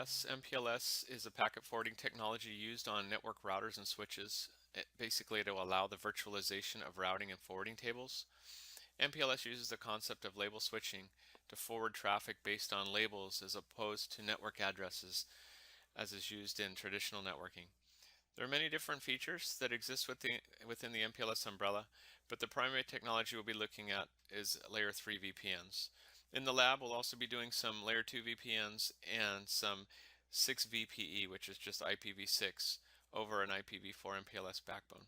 MPLS. MPLS is a packet forwarding technology used on network routers and switches, basically to allow the virtualization of routing and forwarding tables. MPLS uses the concept of label switching to forward traffic based on labels as opposed to network addresses, as is used in traditional networking. There are many different features that exist within the MPLS umbrella, but the primary technology we'll be looking at is layer 3 VPNs. In the lab, we'll also be doing some layer 2 VPNs and some 6 VPE, which is just IPv6 over an IPv4 MPLS backbone.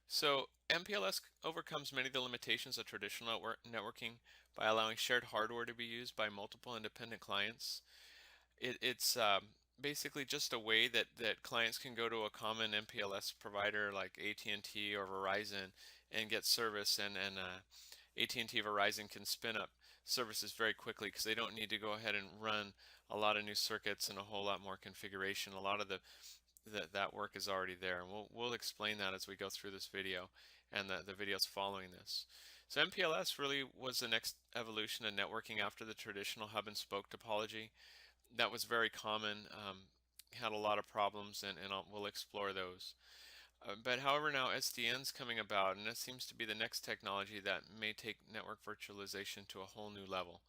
So MPLS overcomes many of the limitations of traditional networking by allowing shared hardware to be used by multiple independent clients. It's basically just a way that clients can go to a common MPLS provider like AT&T or Verizon and get service, and AT&T Verizon can spin up services very quickly because they don't need to go ahead and run a lot of new circuits and a whole lot more configuration. A lot of that work is already there, and we'll explain that as we go through this video and the videos following this. So MPLS really was the next evolution of networking after the traditional hub and spoke topology. That was very common, had a lot of problems, and we'll explore those. But however, now SDN's coming about, and that seems to be the next technology that may take network virtualization to a whole new level.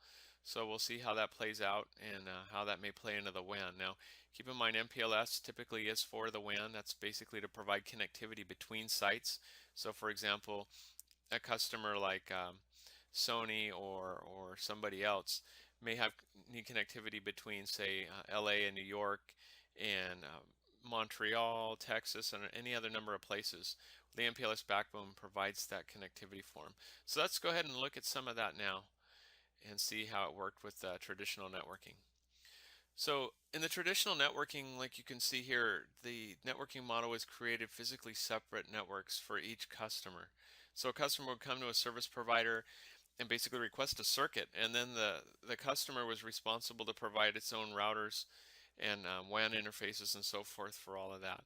So we'll see how that plays out and how that may play into the WAN. Now, keep in mind, MPLS typically is for the WAN. That's basically to provide connectivity between sites. So for example, a customer like Sony or somebody else may need connectivity between, say, LA and New York and Montreal, Texas, and any other number of places. The MPLS backbone provides that connectivity for them. So let's go ahead and look at some of that now and see how it worked with traditional networking. So in the traditional networking, like you can see here, the networking model was created physically separate networks for each customer. So a customer would come to a service provider and basically request a circuit, and then the customer was responsible to provide its own routers and WAN interfaces and so forth for all of that.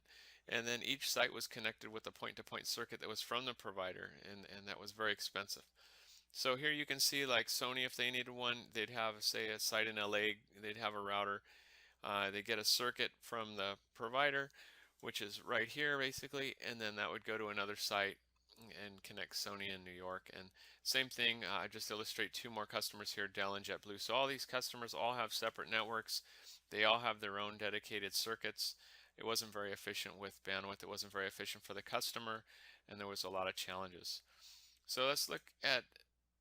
And then each site was connected with a point-to-point circuit that was from the provider, and that was very expensive. So here you can see, like Sony, if they needed one, they'd have, say, a site in LA, they'd have a router. They get a circuit from the provider, which is right here basically, and then that would go to another site and connect Sony in New York. And same thing, I just illustrate two more customers here, Dell and JetBlue. So all these customers all have separate networks. They all have their own dedicated circuits. It wasn't very efficient with bandwidth. It wasn't very efficient for the customer, and there was a lot of challenges. So let's look at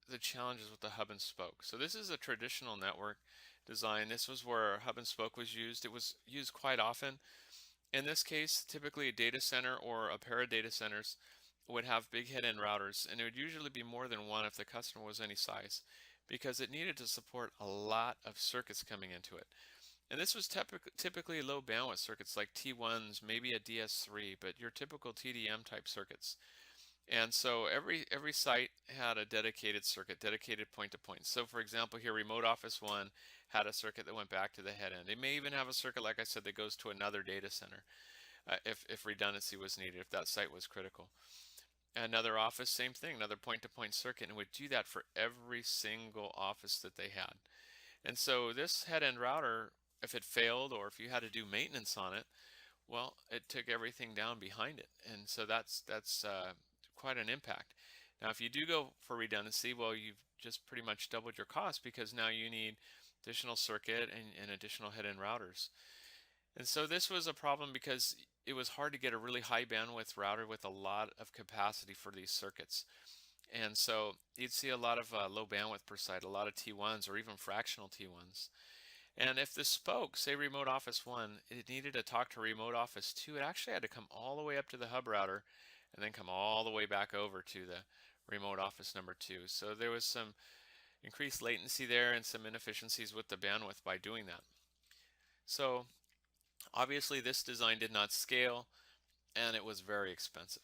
the challenges with the hub and spoke. So this is a traditional network design. This was where hub and spoke was used. It was used quite often. In this case, typically a data center or a pair of data centers would have big head-end routers, and it would usually be more than one if the customer was any size, because it needed to support a lot of circuits coming into it. And this was typically low bandwidth circuits like T1s, maybe a DS3, but your typical TDM type circuits. And so every site had a dedicated circuit, dedicated point-to-point. So for example, here Remote Office 1 had a circuit that went back to the head end. It may even have a circuit, like I said, that goes to another data center if redundancy was needed, if that site was critical. Another office, same thing, another point-to-point circuit, and would do that for every single office that they had. And so this head-end router, if it failed or if you had to do maintenance on it, well, it took everything down behind it. And so that's quite an impact. Now, if you do go for redundancy, well, you've just pretty much doubled your cost because now you need additional circuit and additional head-end routers. And so this was a problem because it was hard to get a really high bandwidth router with a lot of capacity for these circuits. And so you'd see a lot of low bandwidth per site, a lot of T1s or even fractional T1s. And if the spoke, say Remote Office 1, it needed to talk to Remote Office 2, it actually had to come all the way up to the hub router and then come all the way back over to the Remote Office number 2. So there was some increased latency there and some inefficiencies with the bandwidth by doing that. So obviously this design did not scale, and it was very expensive.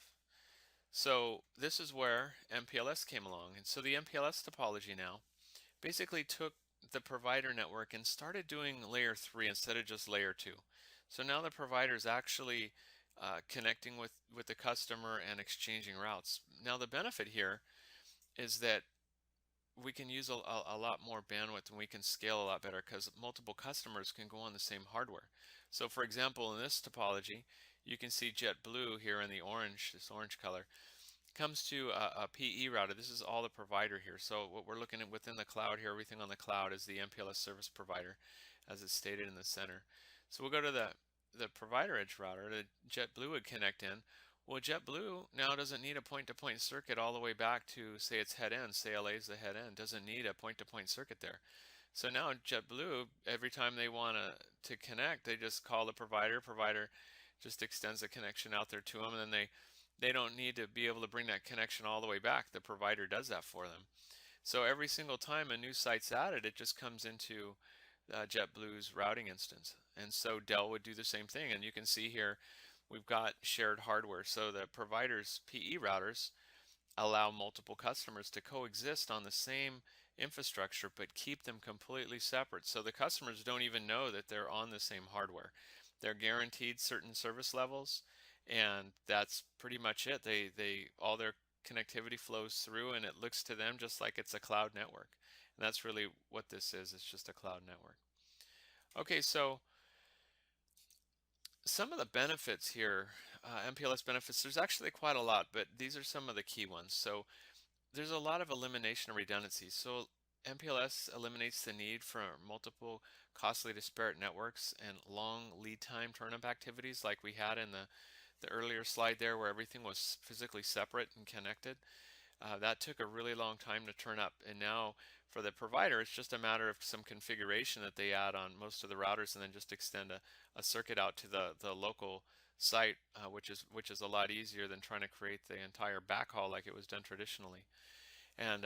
So this is where MPLS came along. And so the MPLS topology now basically took the provider network and started doing layer 3 instead of just layer 2. So now the provider is actually connecting with the customer and exchanging routes. Now the benefit here is that we can use a lot more bandwidth, and we can scale a lot better because multiple customers can go on the same hardware. So for example, in this topology, you can see JetBlue here in the orange, this orange color, comes to a PE router. This is all the provider here. So what we're looking at within the cloud here, everything on the cloud is the MPLS service provider, as it's stated in the center. So we'll go to the provider edge router that JetBlue would connect in. Well, JetBlue now doesn't need a point-to-point circuit all the way back to, say, its head end. Say LA is the head end. Doesn't need a point-to-point circuit there. So now JetBlue, every time they want to connect, they just call the provider. Provider just extends the connection out there to them, and then they don't need to be able to bring that connection all the way back. The provider does that for them. So every single time a new site's added, it just comes into JetBlue's routing instance. And so Dell would do the same thing. And you can see here, we've got shared hardware. So the provider's PE routers allow multiple customers to coexist on the same infrastructure, but keep them completely separate. So the customers don't even know that they're on the same hardware. They're guaranteed certain service levels, and that's pretty much it. They all their connectivity flows through, and it looks to them just like it's a cloud network. And that's really what this is. It's just a cloud network. Okay, so some of the benefits here, MPLS benefits, there's actually quite a lot, but these are some of the key ones. So there's a lot of elimination of redundancy. So MPLS eliminates the need for multiple costly disparate networks and long lead time turnup activities like we had in the earlier slide there, where everything was physically separate and connected. That took a really long time to turn up, and now for the provider it's just a matter of some configuration that they add on most of the routers, and then just extend a circuit out to the local site, which is a lot easier than trying to create the entire backhaul like it was done traditionally. And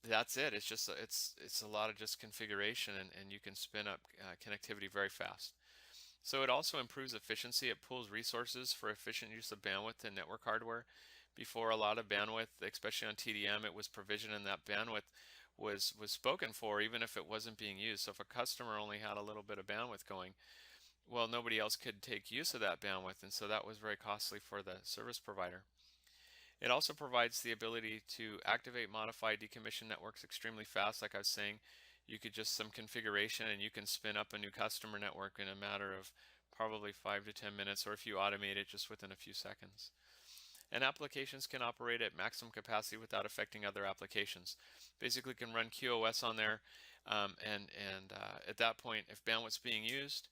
that's it. It's just it's a lot of just configuration, and you can spin up connectivity very fast. So it also improves efficiency. It pools resources for efficient use of bandwidth and network hardware. Before, a lot of bandwidth, especially on TDM, it was provisioned, and that bandwidth was spoken for even if it wasn't being used. So if a customer only had a little bit of bandwidth going, well, nobody else could take use of that bandwidth, and so that was very costly for the service provider. It also provides the ability to activate, modify, decommission networks extremely fast. Like I was saying, you could just some configuration and you can spin up a new customer network in a matter of probably 5 to 10 minutes, or if you automate it, just within a few seconds. And applications can operate at maximum capacity without affecting other applications. Basically, can run QoS on there, and at that point, if bandwidth's being used,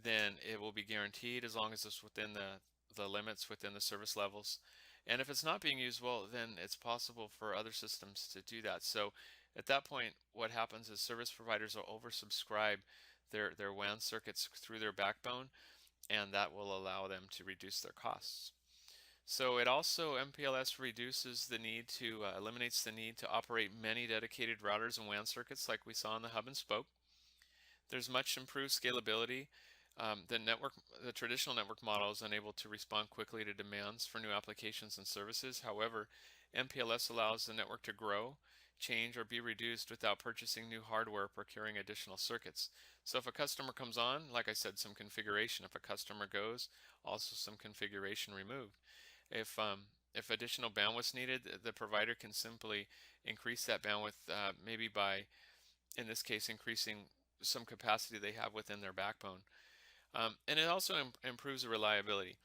then it will be guaranteed as long as it's within the limits within the service levels. And if it's not being used, well, then it's possible for other systems to do that. So at that point, what happens is service providers will oversubscribe their WAN circuits through their backbone, and that will allow them to reduce their costs. So it also, MPLS reduces the need to, eliminates the need to operate many dedicated routers and WAN circuits like we saw in the hub and spoke. There's much improved scalability. The traditional network model is unable to respond quickly to demands for new applications and services. However, MPLS allows the network to grow, change, or be reduced without purchasing new hardware or procuring additional circuits. So if a customer comes on, like I said, some configuration. If a customer goes, also some configuration removed. If additional bandwidth is needed, the provider can simply increase that bandwidth, maybe by, in this case, increasing some capacity they have within their backbone. And it also improves the reliability.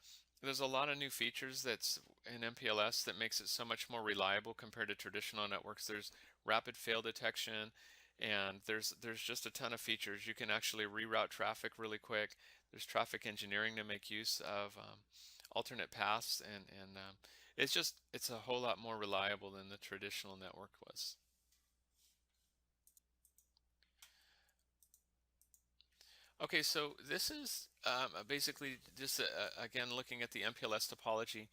There's a lot of new features that's in MPLS that makes it so much more reliable compared to traditional networks. There's rapid fail detection, and there's just a ton of features. You can actually reroute traffic really quick. There's traffic engineering to make use of alternate paths, and it's a whole lot more reliable than the traditional network was. Okay, so this is basically just again looking at the MPLS topology.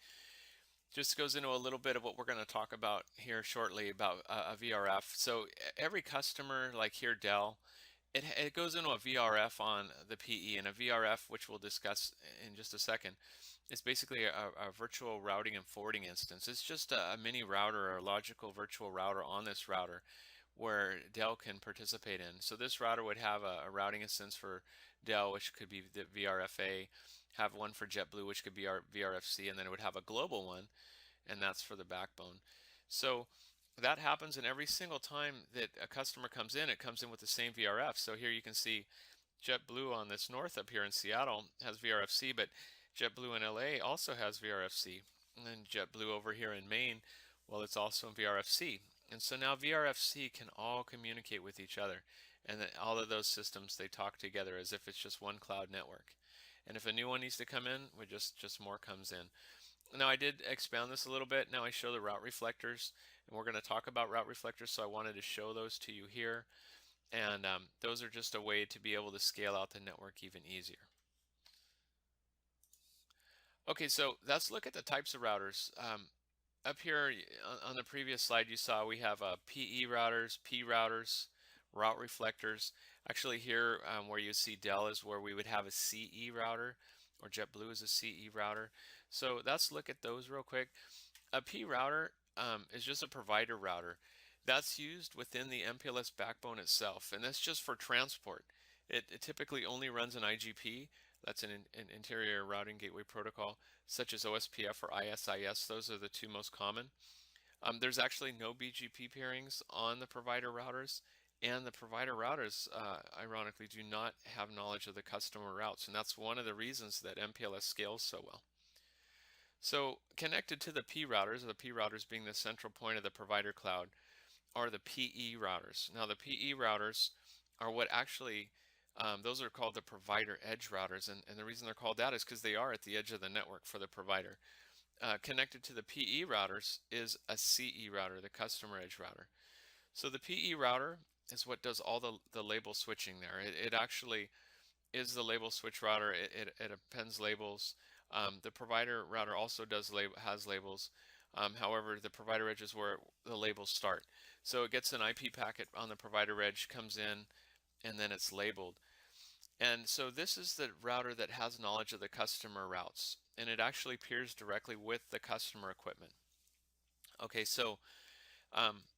Just goes into a little bit of what we're going to talk about here shortly about a VRF. So every customer, like here Dell, it goes into a VRF on the PE, and a VRF, which we'll discuss in just a second, is basically a virtual routing and forwarding instance. It's just a mini router or a logical virtual router on this router where Dell can participate in. So this router would have a routing instance for Dell, which could be the VRFA, have one for JetBlue, which could be our VRFC, and then it would have a global one, and that's for the backbone. So that happens, and every single time that a customer comes in, it comes in with the same VRF. So here you can see JetBlue on this north up here in Seattle has VRFC, but JetBlue in LA also has VRFC. And then JetBlue over here in Maine, well, it's also in VRFC. And so now VRFC can all communicate with each other. And then all of those systems, they talk together as if it's just one cloud network. And if a new one needs to come in, we just more comes in. Now I did expound this a little bit. Now I show the route reflectors, and we're going to talk about route reflectors, so I wanted to show those to you here. And those are just a way to be able to scale out the network even easier. Okay, so let's look at the types of routers. Up here on the previous slide, you saw we have PE routers, P routers, route reflectors. Actually here where you see Dell is where we would have a CE router, or JetBlue is a CE router. So let's look at those real quick. A P router is just a provider router. That's used within the MPLS backbone itself, and that's just for transport. It typically only runs an IGP, that's an interior routing gateway protocol, such as OSPF or ISIS. Those are the two most common. There's actually no BGP pairings on the provider routers, and the provider routers, ironically, do not have knowledge of the customer routes, and that's one of the reasons that MPLS scales so well. So connected to the P routers being the central point of the provider cloud, are the PE routers. Now the PE routers are what actually, those are called the provider edge routers, and the reason they're called that is because they are at the edge of the network for the provider. Connected to the PE routers is a CE router, the customer edge router. So the PE router is what does all the label switching there. It actually is the label switch router. It appends labels. The provider router also has labels. However, the provider edge is where the labels start. So it gets an IP packet on the provider edge, comes in, and then it's labeled. And so this is the router that has knowledge of the customer routes, and it actually peers directly with the customer equipment. Okay, so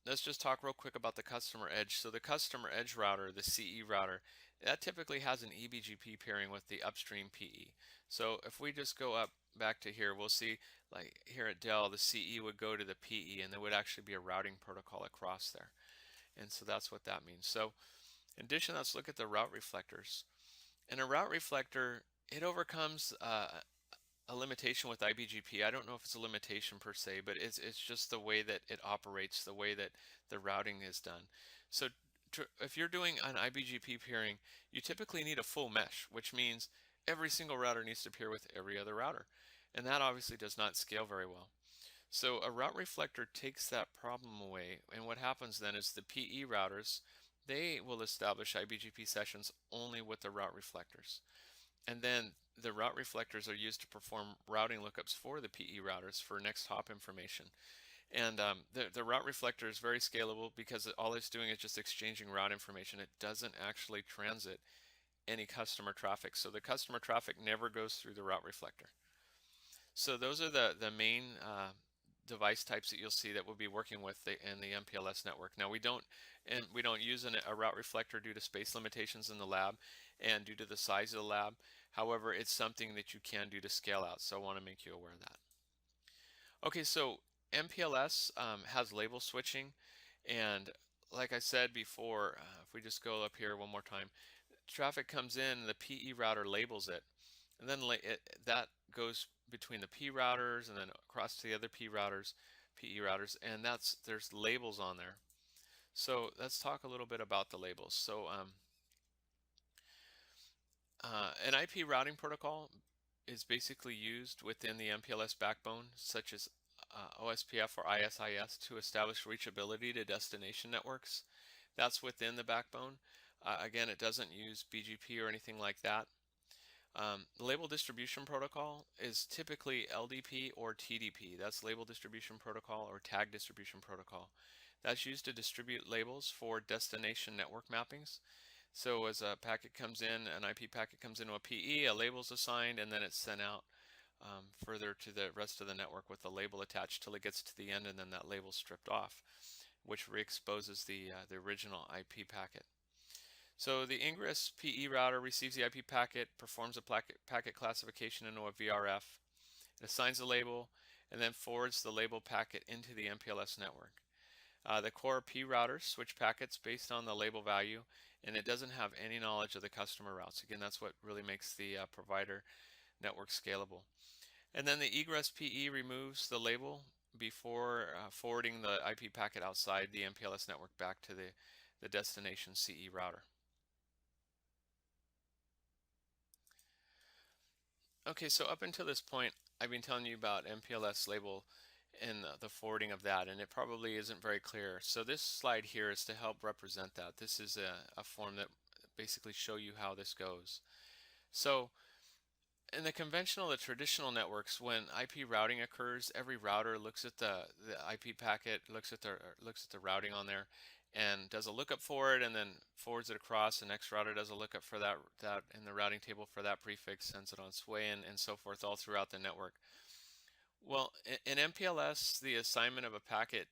let's just talk real quick about the customer edge. So the customer edge router, the CE router, that typically has an eBGP pairing with the upstream PE. So if we just go up back to here, we'll see like here at Dell, the CE would go to the PE, and there would actually be a routing protocol across there. And so that's what that means. So in addition, let's look at the route reflectors. And a route reflector, it overcomes a limitation with IBGP. I don't know if it's a limitation per se, but it's just the way that it operates, the way that the routing is done. So if you're doing an IBGP peering, you typically need a full mesh, which means every single router needs to peer with every other router. And that obviously does not scale very well. So a route reflector takes that problem away, and what happens then is the PE routers, they will establish IBGP sessions only with the route reflectors. And then the route reflectors are used to perform routing lookups for the PE routers for next hop information. And the route reflector is very scalable because all it's doing is just exchanging route information. It doesn't actually transit any customer traffic. So the customer traffic never goes through the route reflector. So those are the main device types that you'll see that we'll be working with in the MPLS network. Now we don't use a route reflector due to space limitations in the lab and due to the size of the lab. However, it's something that you can do to scale out, so I want to make you aware of that. Okay, so MPLS has label switching, and like I said before, if we just go up here one more time, traffic comes in, the PE router labels it, and then that goes between the P routers and then across to the other PE routers, and there's labels on there. So let's talk a little bit about the labels. So an IP routing protocol is basically used within the MPLS backbone, such as OSPF or ISIS, to establish reachability to destination networks. That's within the backbone. Again, it doesn't use BGP or anything like that. The label distribution protocol is typically LDP or TDP. That's label distribution protocol or tag distribution protocol. That's used to distribute labels for destination network mappings. So as a packet comes in, an IP packet comes into a PE, a label is assigned, and then it's sent out further to the rest of the network with the label attached till it gets to the end, and then that label stripped off, which re-exposes the original IP packet. So the Ingress PE router receives the IP packet, performs a packet classification into a VRF, it assigns a label, and then forwards the label packet into the MPLS network. The core P router switch packets based on the label value, and it doesn't have any knowledge of the customer routes. Again, that's what really makes the provider network scalable. And then the egress PE removes the label before forwarding the IP packet outside the MPLS network back to the destination CE router. Okay, so up until this point, I've been telling you about MPLS label and the forwarding of that, and it probably isn't very clear. So this slide here is to help represent that. This is a form that basically show you how this goes. So in the traditional networks, when IP routing occurs, every router looks at the IP packet, looks at the routing on there, and does a lookup for it, and then forwards it across. The next router does a lookup for that in the routing table for that prefix, sends it on its way, and so forth, all throughout the network. Well, in MPLS, the assignment of a packet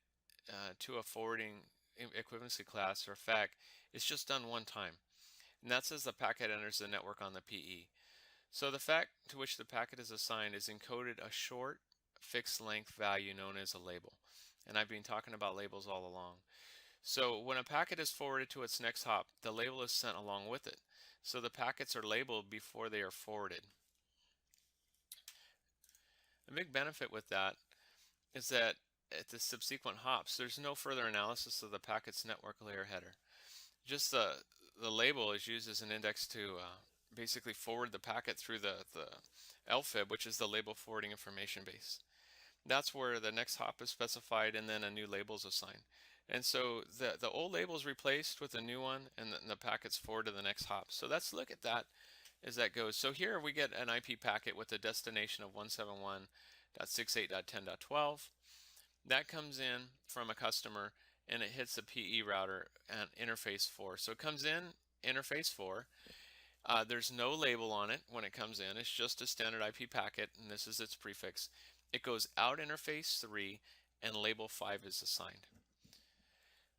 to a forwarding equivalency class or FAC is just done one time, and that's as the packet enters the network on the PE. So the FAC to which the packet is assigned is encoded a short fixed length value known as a label. And I've been talking about labels all along. So when a packet is forwarded to its next hop, the label is sent along with it. So the packets are labeled before they are forwarded. A big benefit with that is that at the subsequent hops, there's no further analysis of the packet's network layer header. Just the label is used as an index to basically forward the packet through the LFIB, which is the label forwarding information base. That's where the next hop is specified, and then a new label is assigned. And so the old label is replaced with a new one, and the packet's forward to the next hop. So let's look at that as that goes. So here we get an IP packet with a destination of 171.68.10.12. That comes in from a customer, and it hits the PE router and interface 4. So it comes in interface 4. There's no label on it when it comes in. It's just a standard IP packet, and this is its prefix. It goes out interface 3, and label 5 is assigned.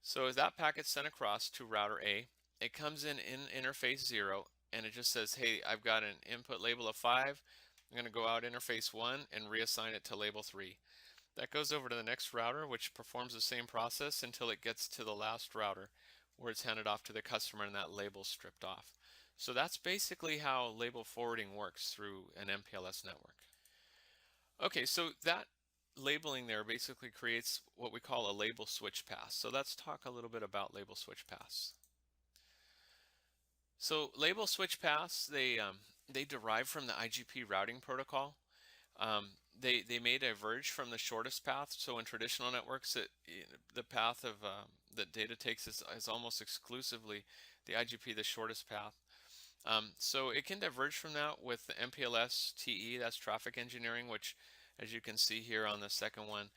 So as that packet's sent across to router A, it comes in interface 0, and it just says, hey, I've got an input label of 5. I'm going to go out interface 1 and reassign it to label 3. That goes over to the next router, which performs the same process until it gets to the last router, where it's handed off to the customer and that label's stripped off. So that's basically how label forwarding works through an MPLS network. Okay, so that labeling there basically creates what we call a label switch pass. So let's talk a little bit about label switch pass. So label switch pass, they derive from the IGP routing protocol. They may diverge from the shortest path. So in traditional networks, the path of that data takes is almost exclusively the IGP, the shortest path. So it can diverge from that with the MPLS TE, that's traffic engineering, which, as you can see here on the second one,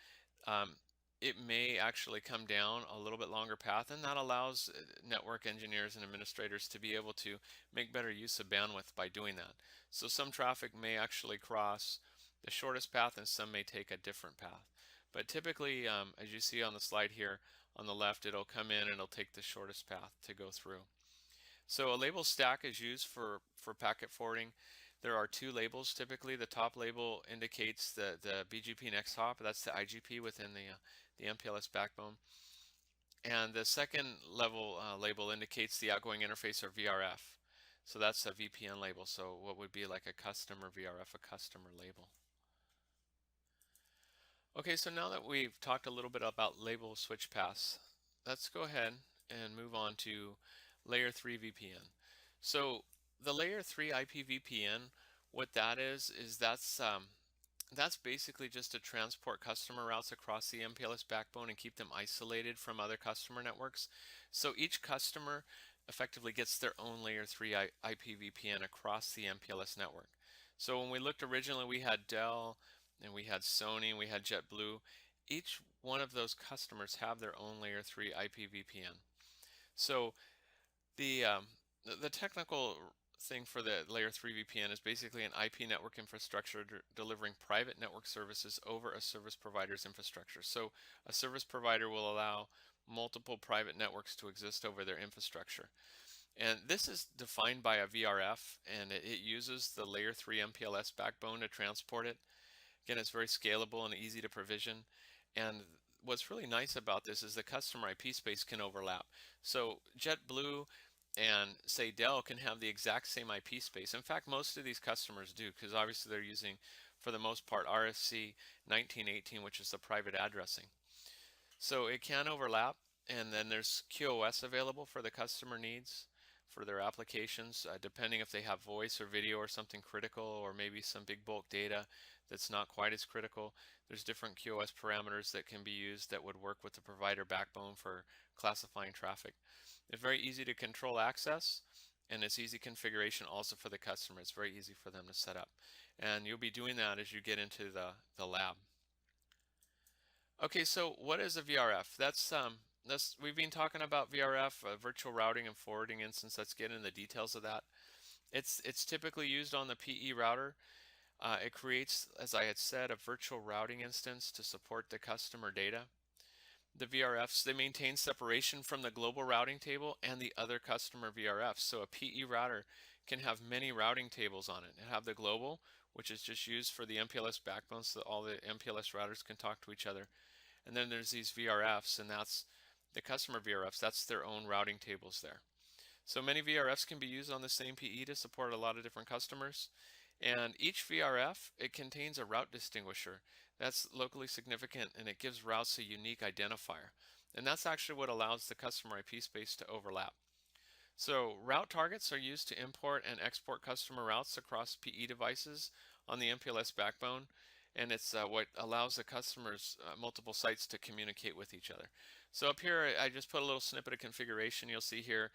it may actually come down a little bit longer path, and that allows network engineers and administrators to be able to make better use of bandwidth by doing that. So some traffic may actually cross the shortest path, and some may take a different path. But typically, as you see on the slide here on the left, it'll come in and it'll take the shortest path to go through. So a label stack is used for packet forwarding. There are two labels typically. The top label indicates the BGP next hop. That's the IGP within the MPLS backbone. And the second level label indicates the outgoing interface, or VRF. So that's a VPN label. So what would be like a customer VRF, a customer label. Okay, so now that we've talked a little bit about label switch paths, let's go ahead and move on to layer 3 VPN. So the layer 3 IP VPN, what that is that's basically just to transport customer routes across the MPLS backbone and keep them isolated from other customer networks. So each customer effectively gets their own layer 3 IP VPN across the MPLS network. So when we looked originally, we had Dell, and we had Sony, and we had JetBlue. Each one of those customers have their own layer 3 IP VPN. So the technical thing for the layer 3 VPN is basically an IP network infrastructure delivering private network services over a service provider's infrastructure. So a service provider will allow multiple private networks to exist over their infrastructure. And this is defined by a VRF, and it uses the layer 3 MPLS backbone to transport it. Again, it's very scalable and easy to provision. And what's really nice about this is the customer IP space can overlap. So JetBlue and say Dell can have the exact same IP space. In fact, most of these customers do, because obviously they're using, for the most part, RFC 1918, which is the private addressing. So it can overlap, and then there's QoS available for the customer needs for their applications, depending if they have voice or video or something critical, or maybe some big bulk data that's not quite as critical. There's different QoS parameters that can be used that would work with the provider backbone for classifying traffic. It's very easy to control access, and it's easy configuration also for the customer. It's very easy for them to set up. And you'll be doing that as you get into the lab. Okay, so what is a VRF? That's we've been talking about VRF, virtual routing and forwarding instance. Let's get into the details of that. It's typically used on the PE router. It creates, as I had said, a virtual routing instance to support the customer data. The VRFs, they maintain separation from the global routing table and the other customer VRFs. So a PE router can have many routing tables on it. It have the global, which is just used for the MPLS backbone so that all the MPLS routers can talk to each other. And then there's these VRFs, and that's the customer VRFs. That's their own routing tables there. So many VRFs can be used on the same PE to support a lot of different customers. And each VRF, it contains a route distinguisher that's locally significant, and it gives routes a unique identifier. And that's actually what allows the customer IP space to overlap. So route targets are used to import and export customer routes across PE devices on the MPLS backbone, and it's what allows the customers multiple sites to communicate with each other. So up here I just put a little snippet of configuration. You'll see here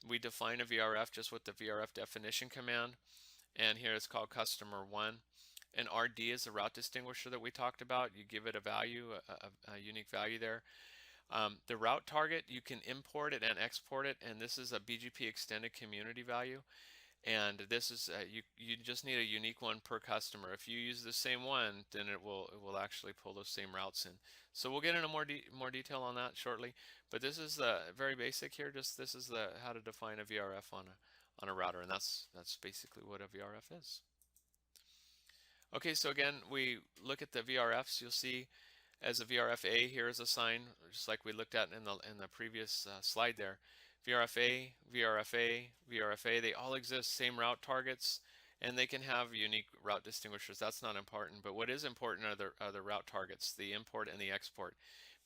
we define a VRF just with the VRF definition command, and here it's called customer 1. And RD is the route distinguisher that we talked about. You give it a value, a unique value there. The route target, you can import it and export it, and this is a BGP extended community value. And this is you just need a unique one per customer. If you use the same one, then it will actually pull those same routes in. So we'll get into more detail on that shortly. But this is the very basic here. Just this is the how to define a VRF on a router, and that's basically what a VRF is. Okay, so again, we look at the VRFs. You'll see as a VRF-A, here is a sign, just like we looked at in the previous slide there. VRF-A, VRF-A, VRF-A, they all exist, same route targets, and they can have unique route distinguishers. That's not important, but what is important are the route targets, the import and the export.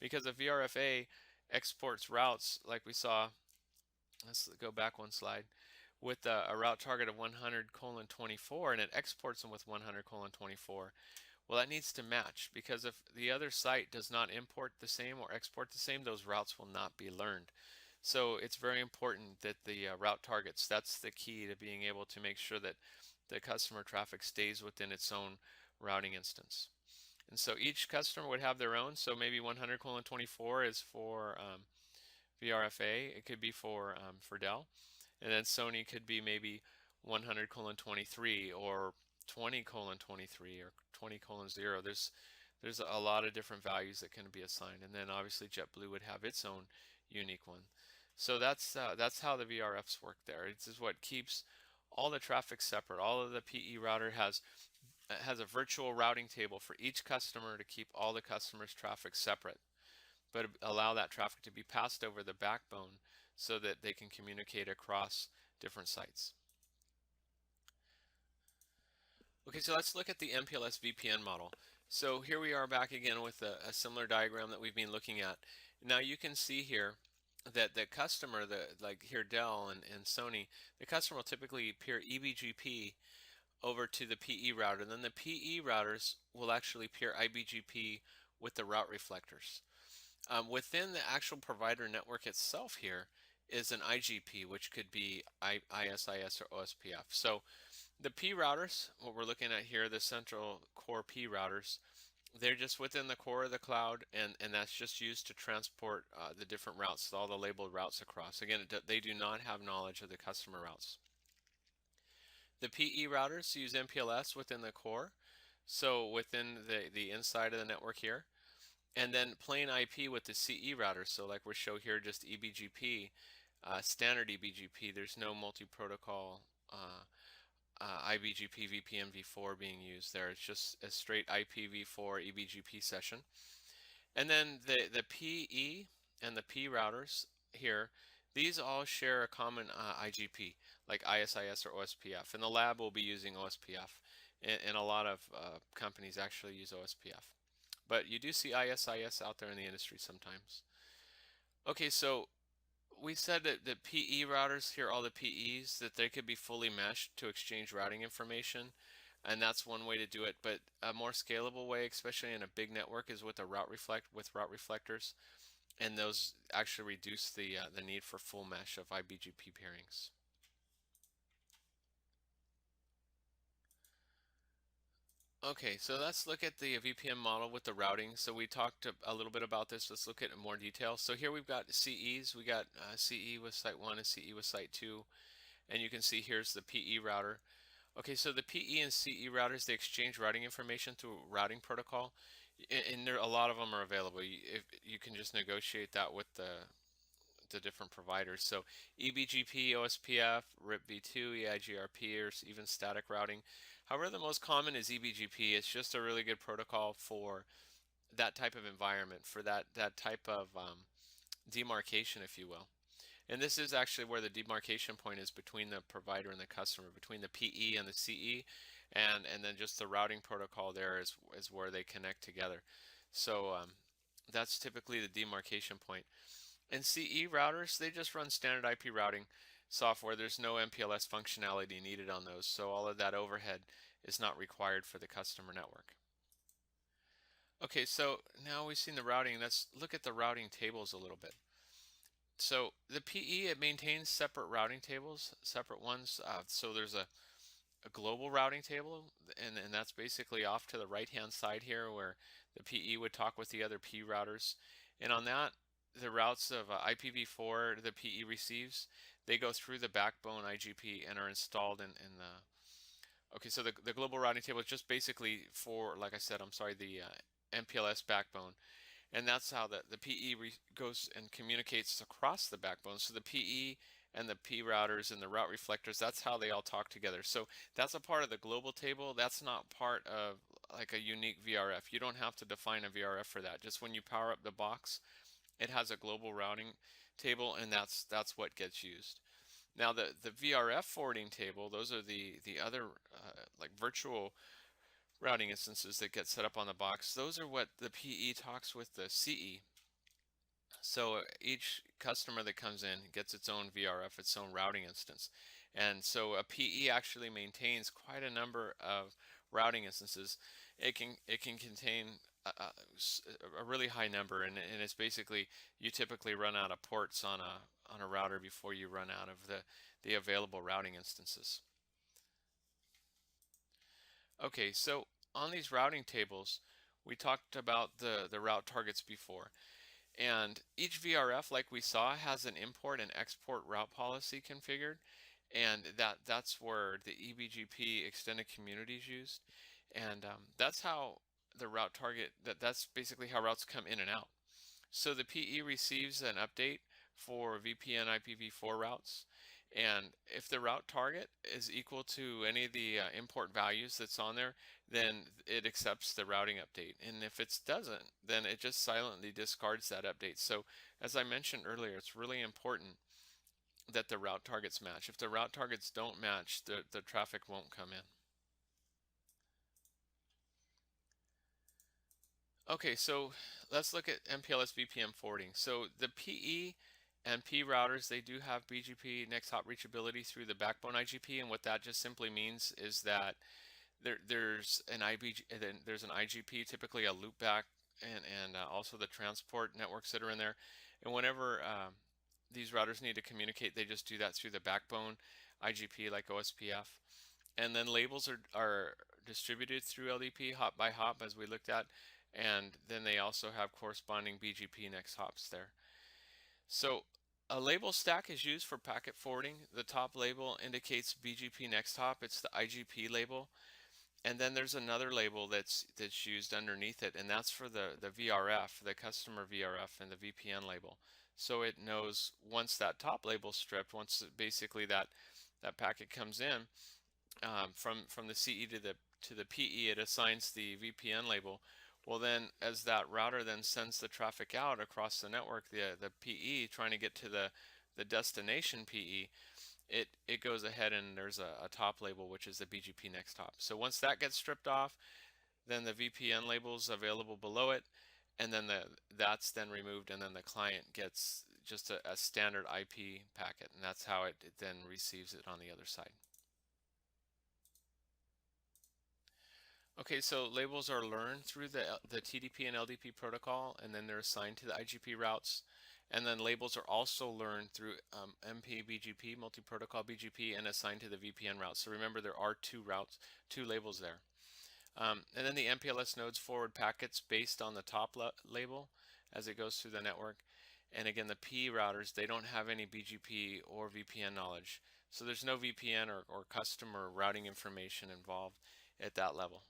Because a VRF-A exports routes, like we saw, let's go back one slide, with a route target of 100:24, and it exports them with 100:24. Well, that needs to match, because if the other site does not import the same or export the same, those routes will not be learned. So it's very important that the route targets, that's the key to being able to make sure that the customer traffic stays within its own routing instance. And so each customer would have their own. So maybe 100:24 is for VRF-A. It could be for Dell. And then Sony could be maybe 100:23 or 20:23 or 20:0. There's a lot of different values that can be assigned, and then obviously JetBlue would have its own unique one. So that's how the VRFs work there. This is what keeps all the traffic separate. All of the PE router has a virtual routing table for each customer to keep all the customers' traffic separate, but allow that traffic to be passed over the backbone so that they can communicate across different sites. Okay, so let's look at the MPLS VPN model. So here we are back again with a similar diagram that we've been looking at. Now you can see here that the customer, like here Dell and Sony, the customer will typically peer eBGP over to the PE router. Then the PE routers will actually peer iBGP with the route reflectors. Within the actual provider network itself here is an IGP, which could be ISIS or OSPF. So the P routers, what we're looking at here, the central core P routers, they're just within the core of the cloud, and that's just used to transport the different routes, all the labeled routes across. Again, they do not have knowledge of the customer routes. The PE routers use MPLS within the core, so within the inside of the network here. And then plain IP with the CE router, so like we show here, just eBGP, standard eBGP. There's no multi-protocol iBGP VPN v4 being used there. It's just a straight IPv4 eBGP session. And then the PE and the P routers here, these all share a common IGP, like ISIS or OSPF. And the lab will be using OSPF, and a lot of companies actually use OSPF. But you do see ISIS out there in the industry sometimes. Okay, so we said that the PE routers, here are all the PEs, that they could be fully meshed to exchange routing information, and that's one way to do it. But a more scalable way, especially in a big network, is with route reflectors, and those actually reduce the need for full mesh of IBGP pairings. Okay, so let's look at the VPN model with the routing. So we talked a little bit about this. Let's look at it in more detail. So here we've got CEs. We got CE with Site 1 and CE with Site 2. And you can see here's the PE router. Okay, so the PE and CE routers, they exchange routing information through routing protocol. And there, a lot of them are available. You can just negotiate that with the different providers. So eBGP, OSPF, RIP-v2, EIGRP, or even static routing. However, the most common is eBGP. It's just a really good protocol for that type of environment, for that type of demarcation, if you will. And this is actually where the demarcation point is between the provider and the customer, between the PE and the CE, and then just the routing protocol there is where they connect together. So that's typically the demarcation point. And CE routers, they just run standard IP routing software. There's no MPLS functionality needed on those, so all of that overhead is not required for the customer network. Okay, so now we've seen the routing. Let's look at the routing tables a little bit. So the PE, it maintains separate routing tables, separate ones. So there's a global routing table, and that's basically off to the right-hand side here where the PE would talk with the other P routers. And on that, the routes of IPv4 the PE receives, they go through the backbone IGP and are installed in the... Okay, so the global routing table is just basically for, like I said, I'm sorry, the MPLS backbone. And that's how the PE goes and communicates across the backbone. So the PE and the P routers and the route reflectors, that's how they all talk together. So that's a part of the global table. That's not part of like a unique VRF. You don't have to define a VRF for that. Just when you power up the box, it has a global routing table, and that's what gets used. Now the VRF forwarding table, those are the other like virtual routing instances that get set up on the box. Those are what the PE talks with the CE. So each customer that comes in gets its own VRF, its own routing instance. And so a PE actually maintains quite a number of routing instances. It can contain a really high number, and it's basically, you typically run out of ports on a router before you run out of the available routing instances. Okay, so on these routing tables, we talked about the route targets before. And each VRF, like we saw, has an import and export route policy configured. And that's where the eBGP extended community is used. And that's how the route target, that's basically how routes come in and out. So the PE receives an update for VPN IPv4 routes, and if the route target is equal to any of the import values that's on there, then it accepts the routing update. And if it doesn't, then it just silently discards that update. So as I mentioned earlier, it's really important that the route targets match. If the route targets don't match, the traffic won't come in. Okay, so let's look at MPLS VPN forwarding. So the PE and P routers, they do have BGP next hop reachability through the backbone IGP, and what that just simply means is that there's an IGP, typically a loopback, and also the transport networks that are in there. And whenever these routers need to communicate, they just do that through the backbone IGP, like OSPF. And then labels are distributed through LDP hop by hop, as we looked at, and then they also have corresponding BGP next hops there. So a label stack is used for packet forwarding. The top label indicates BGP next hop. It's the IGP label. And then there's another label that's used underneath it, and that's for the VRF, the customer VRF, and the VPN label. So it knows once that top label's stripped, once basically that packet comes in, from the CE to the PE, it assigns the VPN label. Well, then as that router then sends the traffic out across the network, the PE trying to get to the destination PE, it goes ahead and there's a top label, which is the BGP next hop. So once that gets stripped off, then the VPN label's available below it, and then that's then removed, and then the client gets just a standard IP packet, and that's how it then receives it on the other side. Okay, so labels are learned through the TDP and LDP protocol, and then they're assigned to the IGP routes. And then labels are also learned through MPBGP, Multiprotocol BGP, and assigned to the VPN routes. So remember, there are two routes, two labels there. And then the MPLS nodes forward packets based on the top label as it goes through the network. And again, the P routers, they don't have any BGP or VPN knowledge. So there's no VPN or customer routing information involved at that level.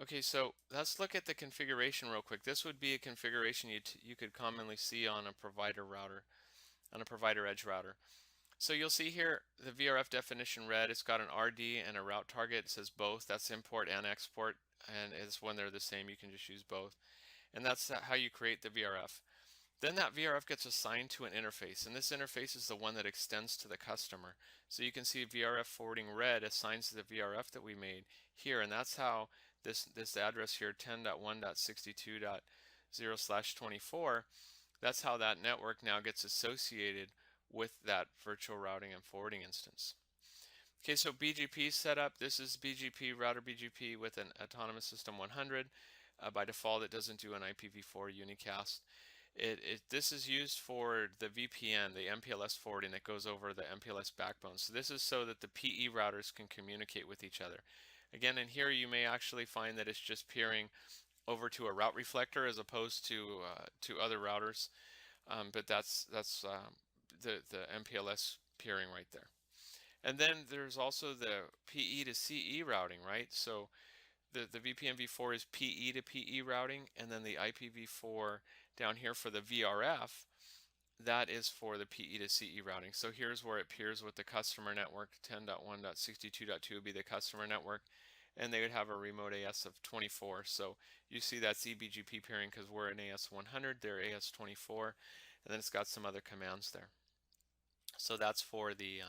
Okay, so let's look at the configuration real quick. This would be a configuration you could commonly see on a provider router, on a provider edge router. So you'll see here the VRF definition red. It's got an RD and a route target. It says both. That's import and export, and it's when they're the same, you can just use both. And that's how you create the VRF. Then that VRF gets assigned to an interface, and this interface is the one that extends to the customer. So you can see VRF forwarding red assigns the VRF that we made here, and that's how this address here, 10.1.62.0/24, that's how that network now gets associated with that virtual routing and forwarding instance. Okay, so BGP setup. This is BGP, router BGP with an autonomous system 100. By default, it doesn't do an IPv4 unicast. This is used for the VPN, the MPLS forwarding that goes over the MPLS backbone. So this is so that the PE routers can communicate with each other. Again, in here you may actually find that it's just peering over to a route reflector as opposed to other routers, but that's the MPLS peering right there. And then there's also the PE to CE routing, right? So the VPN v4 is PE to PE routing, and then the IPv4 down here for the VRF, that is for the PE to CE routing. So here's where it peers with the customer network. 10.1.62.2 would be the customer network, and they would have a remote AS of 24. So you see that's eBGP peering because we're in AS 100, they're AS 24, and then it's got some other commands there. So that's for the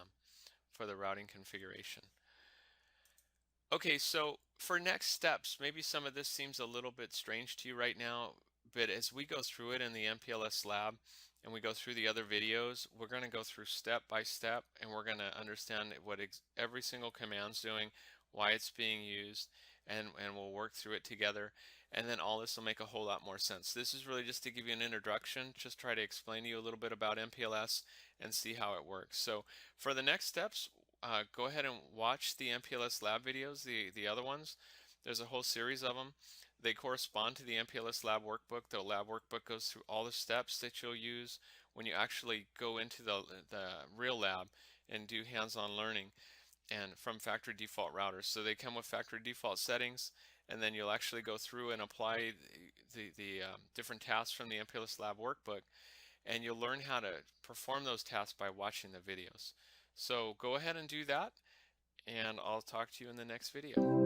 routing configuration. Okay, so for next steps, maybe some of this seems a little bit strange to you right now, but as we go through it in the MPLS lab and we go through the other videos, we're going to go through step by step, and we're going to understand what every single command's doing, why it's being used, and we'll work through it together. And then all this will make a whole lot more sense. This is really just to give you an introduction, just try to explain to you a little bit about MPLS and see how it works. So for the next steps, go ahead and watch the MPLS lab videos, the other ones. There's a whole series of them. They correspond to the MPLS lab workbook. The lab workbook goes through all the steps that you'll use when you actually go into the real lab and do hands-on learning and from factory default routers. So they come with factory default settings, and then you'll actually go through and apply the different tasks from the MPLS lab workbook, and you'll learn how to perform those tasks by watching the videos. So go ahead and do that, and I'll talk to you in the next video.